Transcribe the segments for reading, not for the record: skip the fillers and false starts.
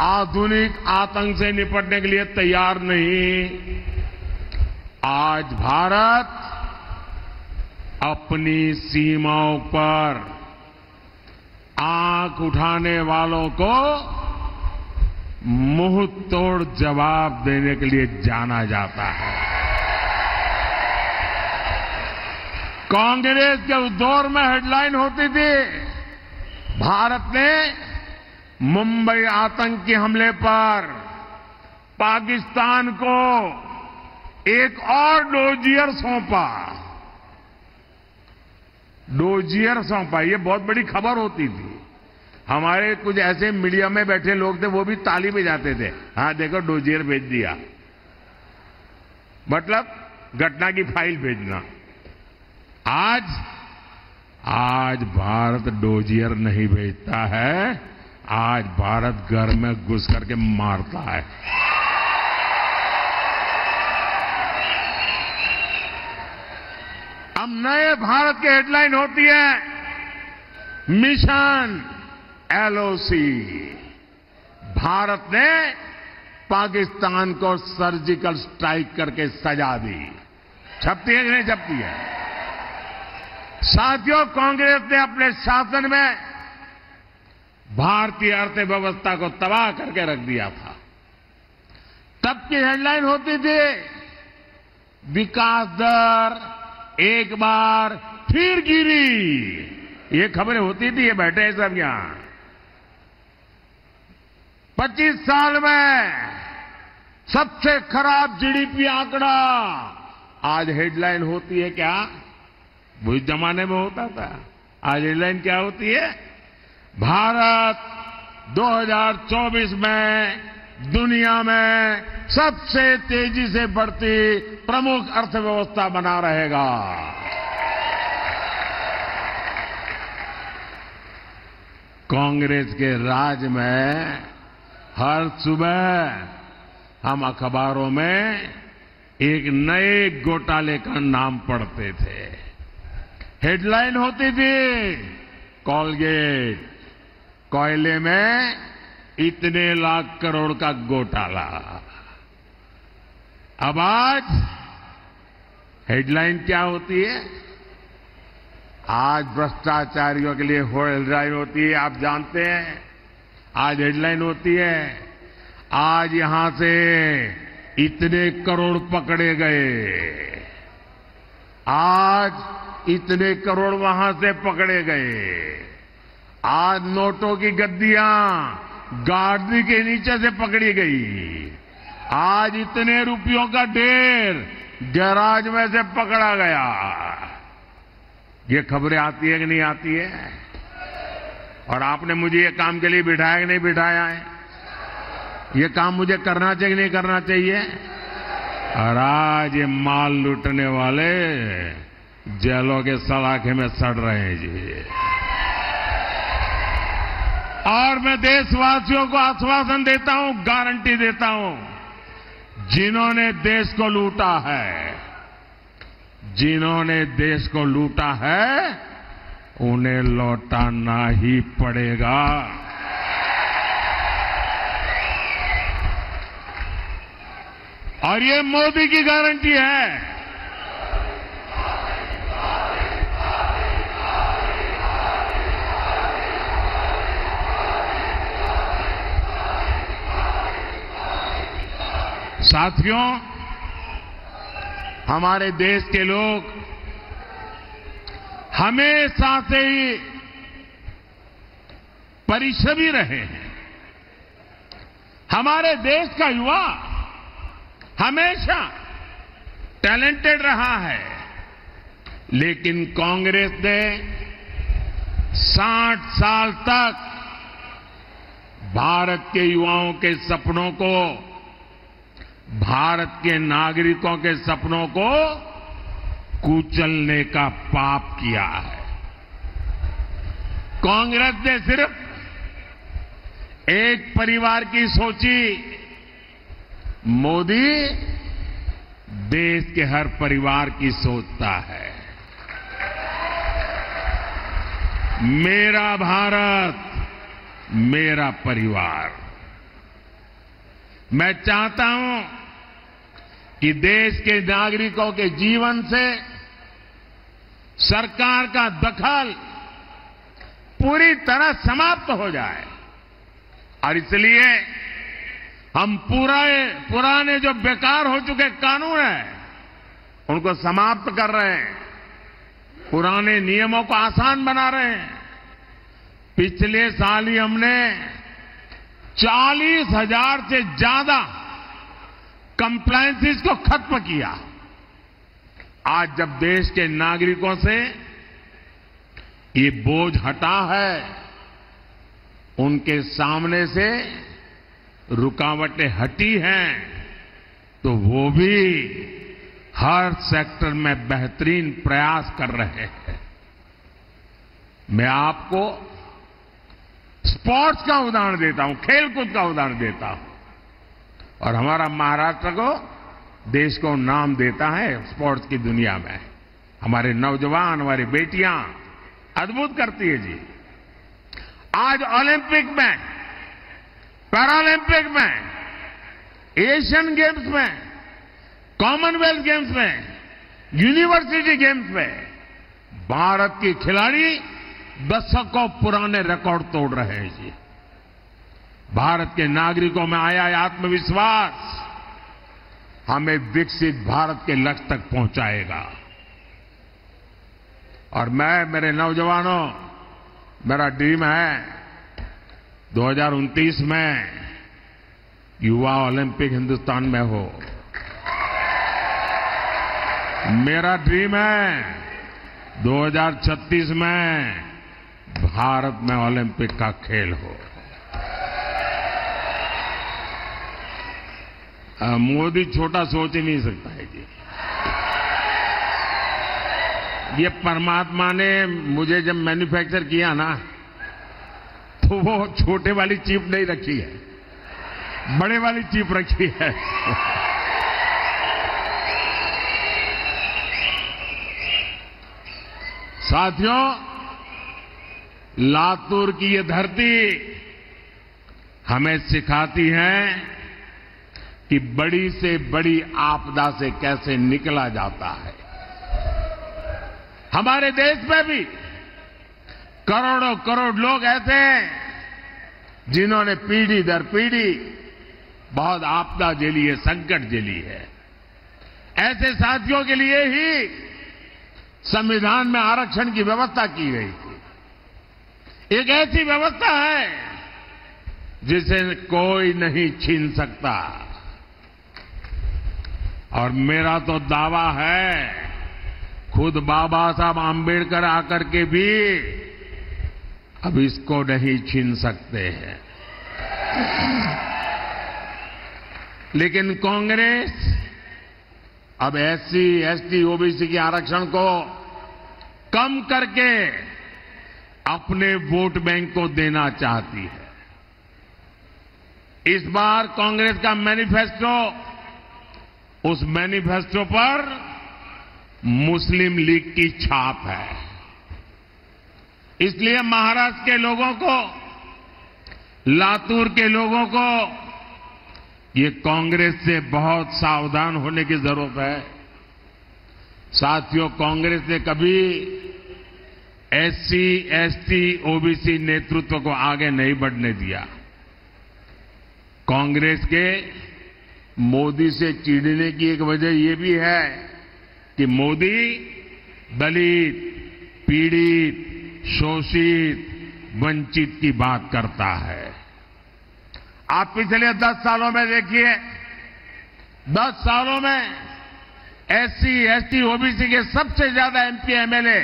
आधुनिक आतंक से निपटने के लिए तैयार नहीं। आज भारत अपनी सीमाओं पर आंख उठाने वालों को मुंह तोड़ जवाब देने के लिए जाना जाता है। कांग्रेस के उस दौर में हेडलाइन होती थी, भारत ने मुंबई आतंकी हमले पर पाकिस्तान को एक और डोजियर सौंपा। ये बहुत बड़ी खबर होती थी। हमारे कुछ ऐसे मीडिया में बैठे लोग थे, वो भी ताली बजाते थे, हाँ देखो डोजियर भेज दिया, मतलब घटना की फाइल भेजना। आज भारत डोजियर नहीं भेजता है, आज भारत घर में घुस करके मारता है। अब नए भारत की हेडलाइन होती है मिशन एलओसी। भारत ने पाकिस्तान को सर्जिकल स्ट्राइक करके सजा दी। छपती है कि नहीं छपती है? साथियों, कांग्रेस ने अपने शासन में भारतीय अर्थव्यवस्था को तबाह करके रख दिया था। तब की हेडलाइन होती थी विकास दर एक बार फिर गिरी। ये खबरें होती थी, ये बैठे हैं सब यहां। 25 साल में सबसे खराब जीडीपी आंकड़ा। आज हेडलाइन होती है क्या? वो जमाने में होता था। आज हेडलाइन क्या होती है? भारत 2024 में दुनिया में सबसे तेजी से बढ़ती प्रमुख अर्थव्यवस्था बना रहेगा। कांग्रेस के राज में हर सुबह हम अखबारों में एक नए घोटाले का नाम पढ़ते थे। हेडलाइन होती थी कोलगेट, कोयले में इतने लाख करोड़ का घोटाला। अब आज हेडलाइन क्या होती है? आज भ्रष्टाचारियों के लिए हेडलाइन होती है, आप जानते हैं। आज हेडलाइन होती है आज यहां से इतने करोड़ पकड़े गए, आज इतने करोड़ वहां से पकड़े गए, आज नोटों की गद्दियां गाड़ी के नीचे से पकड़ी गई, आज इतने रुपयों का ढेर गैराज में से पकड़ा गया। ये खबरें आती है कि नहीं आती है? और आपने मुझे ये काम के लिए बिठाया कि नहीं बिठाया है? ये काम मुझे करना चाहिए कि नहीं करना चाहिए? और आज ये माल लूटने वाले जेलों के सलाखे में सड़ रहे हैं जी। और मैं देशवासियों को आश्वासन देता हूं, गारंटी देता हूं, जिन्होंने देश को लूटा है, जिन्होंने देश को लूटा है, उन्हें लौटाना ही पड़ेगा। और ये मोदी की गारंटी है। साथियों, हमारे देश के लोग हमेशा से ही परिश्रमी रहे हैं। हमारे देश का युवा हमेशा टैलेंटेड रहा है, लेकिन कांग्रेस ने 60 साल तक भारत के युवाओं के सपनों को, भारत के नागरिकों के सपनों को कुचलने का पाप किया है। कांग्रेस ने सिर्फ एक परिवार की सोची, मोदी देश के हर परिवार की सोचता है। मेरा भारत, मेरा परिवार। मैं चाहता हूं कि देश के नागरिकों के जीवन से सरकार का दखल पूरी तरह समाप्त हो जाए और इसलिए हम पुराने जो बेकार हो चुके कानून हैं उनको समाप्त कर रहे हैं, पुराने नियमों को आसान बना रहे हैं। पिछले साल ही हमने 40,000 से ज्यादा कंप्लायंसेस को खत्म किया। आज जब देश के नागरिकों से ये बोझ हटा है, उनके सामने से रुकावटें हटी हैं, तो वो भी हर सेक्टर में बेहतरीन प्रयास कर रहे हैं। मैं आपको स्पोर्ट्स का उदाहरण देता हूं, खेलकूद का उदाहरण देता हूं और हमारा महाराष्ट्र को देश को नाम देता है स्पोर्ट्स की दुनिया में। हमारे नौजवान, हमारी बेटियां अद्भुत करती है जी। आज ओलंपिक में, पैरालंपिक में, एशियन गेम्स में, कॉमनवेल्थ गेम्स में, यूनिवर्सिटी गेम्स में भारत की खिलाड़ी दशकों पुराने रिकॉर्ड तोड़ रहे हैं जी। भारत के नागरिकों में आया आत्मविश्वास हमें विकसित भारत के लक्ष्य तक पहुंचाएगा। और मैं, मेरे नौजवानों, मेरा ड्रीम है 2029 में युवा ओलंपिक हिंदुस्तान में हो। मेरा ड्रीम है 2036 में भारत में ओलंपिक का खेल हो। मोदी छोटा सोच ही नहीं सकता है जी। ये परमात्मा ने मुझे जब मैन्युफैक्चर किया ना, तो वो छोटे वाली चिप नहीं रखी है, बड़े वाली चिप रखी है। साथियों, लातूर की ये धरती हमें सिखाती है कि बड़ी से बड़ी आपदा से कैसे निकला जाता है। हमारे देश में भी करोड़ों करोड़ लोग ऐसे हैं जिन्होंने पीढ़ी दर पीढ़ी बहुत आपदा झेली है, संकट झेली है। ऐसे साथियों के लिए ही संविधान में आरक्षण की व्यवस्था की गई थी। एक ऐसी व्यवस्था है जिसे कोई नहीं छीन सकता। और मेरा तो दावा है, खुद बाबा साहब आंबेडकर आकर के भी अब इसको नहीं छीन सकते हैं। लेकिन कांग्रेस अब एससी, एसटी, ओबीसी के आरक्षण को कम करके अपने वोट बैंक को देना चाहती है। इस बार कांग्रेस का मैनिफेस्टो, उस मैनिफेस्टो पर मुस्लिम लीग की छाप है। इसलिए महाराष्ट्र के लोगों को, लातूर के लोगों को ये कांग्रेस से बहुत सावधान होने की जरूरत है। साथियों, कांग्रेस ने कभी एससी, एसटी, ओबीसी नेतृत्व को आगे नहीं बढ़ने दिया। कांग्रेस के मोदी से चिढ़ने की एक वजह यह भी है कि मोदी दलित, पीड़ित, शोषित, वंचित की बात करता है। आप पिछले 10 सालों में देखिए, 10 सालों में एससी, एसटी, ओबीसी के सबसे ज्यादा MP, MLA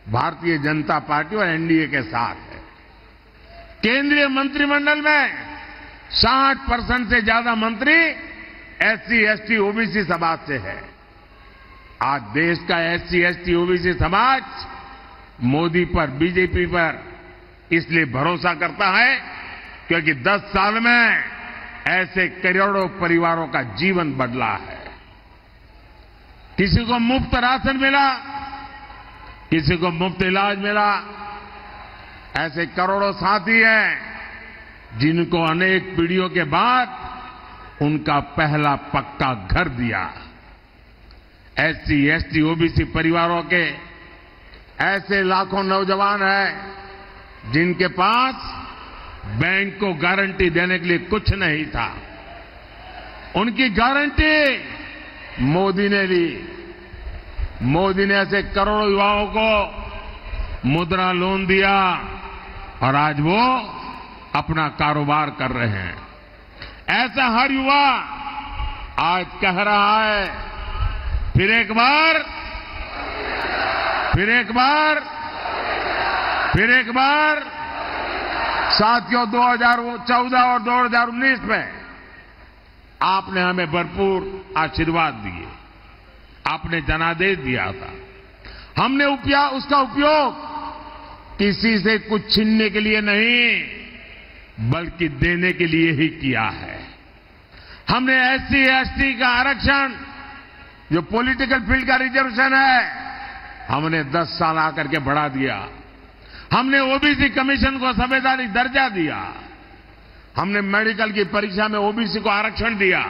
Bharatiya Janata party और एनडीए के साथ है। केंद्रीय मंत्रिमंडल में 60% से ज्यादा मंत्री एससी, एसटी, ओबीसी समाज से है। आज देश का एससी, एसटी, ओबीसी समाज मोदी पर, बीजेपी पर इसलिए भरोसा करता है क्योंकि 10 साल में ऐसे करोड़ों परिवारों का जीवन बदला है। किसी को मुफ्त राशन मिला, किसी को मुफ्त इलाज मिला। ऐसे करोड़ों साथी हैं जिनको अनेक पीढ़ियों के बाद उनका पहला पक्का घर दिया। SC, ST, OBC परिवारों के ऐसे लाखों नौजवान हैं जिनके पास बैंक को गारंटी देने के लिए कुछ नहीं था। उनकी गारंटी मोदी ने ली। मोदी ने ऐसे करोड़ों युवाओं को मुद्रा लोन दिया और आज वो अपना कारोबार कर रहे हैं। ऐसा हर युवा आज कह रहा है, फिर एक बार, फिर एक बार, फिर एक बार। साथियों, 2014 और 2019 में आपने हमें भरपूर आशीर्वाद दिए, आपने जनादेश दिया था। हमने उसका उपयोग किसी से कुछ छीनने के लिए नहीं, बल्कि देने के लिए ही किया है। हमने SC, ST का आरक्षण, जो पॉलिटिकल फील्ड का रिजर्वेशन है, हमने 10 साल आकर के बढ़ा दिया। हमने OBC कमीशन को संवैधानिक दर्जा दिया। हमने मेडिकल की परीक्षा में OBC को आरक्षण दिया।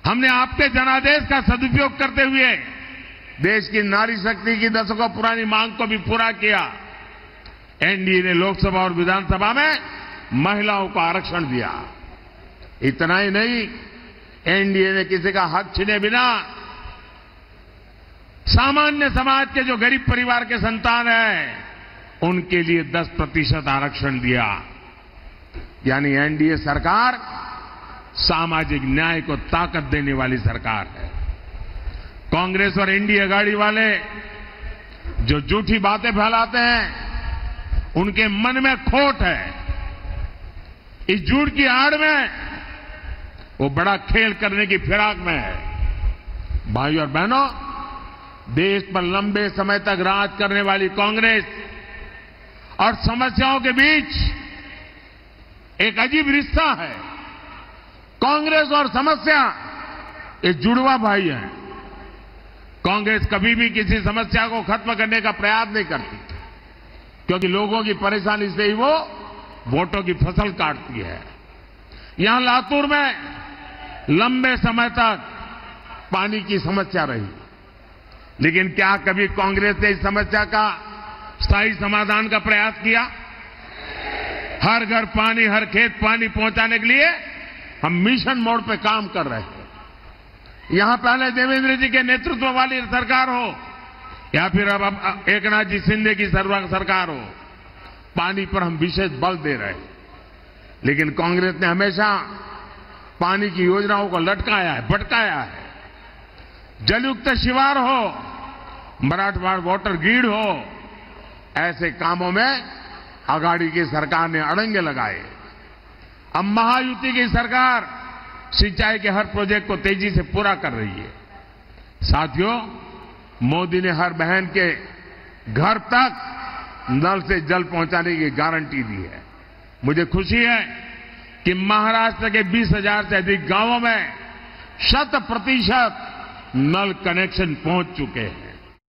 हमने आपके जनादेश का सदुपयोग करते हुए देश की नारी शक्ति की दशकों पुरानी मांग को भी पूरा किया। NDA ने लोकसभा और विधानसभा में महिलाओं को आरक्षण दिया। इतना ही नहीं, NDA ने किसी का हक छीने बिना सामान्य समाज के जो गरीब परिवार के संतान हैं, उनके लिए 10% आरक्षण दिया। यानी NDA सरकार सामाजिक न्याय को ताकत देने वाली सरकार है। कांग्रेस और NDA अघाड़ी वाले जो झूठी बातें फैलाते हैं, उनके मन में खोट है। इस झूठ की आड़ में वो बड़ा खेल करने की फिराक में है। भाइयों और बहनों, देश पर लंबे समय तक राज करने वाली कांग्रेस और समस्याओं के बीच एक अजीब रिश्ता है। कांग्रेस और समस्या ये जुड़वा भाई हैं। कांग्रेस कभी भी किसी समस्या को खत्म करने का प्रयास नहीं करती, क्योंकि लोगों की परेशानी से ही वो वोटों की फसल काटती है। यहां लातूर में लंबे समय तक पानी की समस्या रही, लेकिन क्या कभी कांग्रेस ने इस समस्या का स्थायी समाधान का प्रयास किया? हर घर पानी, हर खेत पानी पहुंचाने के लिए हम मिशन मोड पे काम कर रहे हैं। यहां पहले देवेंद्र जी के नेतृत्व वाली सरकार हो या फिर अब एकनाथ जी शिंदे की सरकार हो, पानी पर हम विशेष बल दे रहे हैं। लेकिन कांग्रेस ने हमेशा पानी की योजनाओं को लटकाया है, भटकाया है। जलयुक्त शिवार हो, मराठवाड़ा वाटर ग्रिड हो, ऐसे कामों में अघाड़ी की सरकार ने अड़ंगे लगाए। अब महायुति की सरकार सिंचाई के हर प्रोजेक्ट को तेजी से पूरा कर रही है। साथियों, मोदी ने हर बहन के घर तक नल से जल पहुंचाने की गारंटी दी है। मुझे खुशी है कि महाराष्ट्र के 20,000 से अधिक गांवों में 100% नल कनेक्शन पहुंच चुके हैं।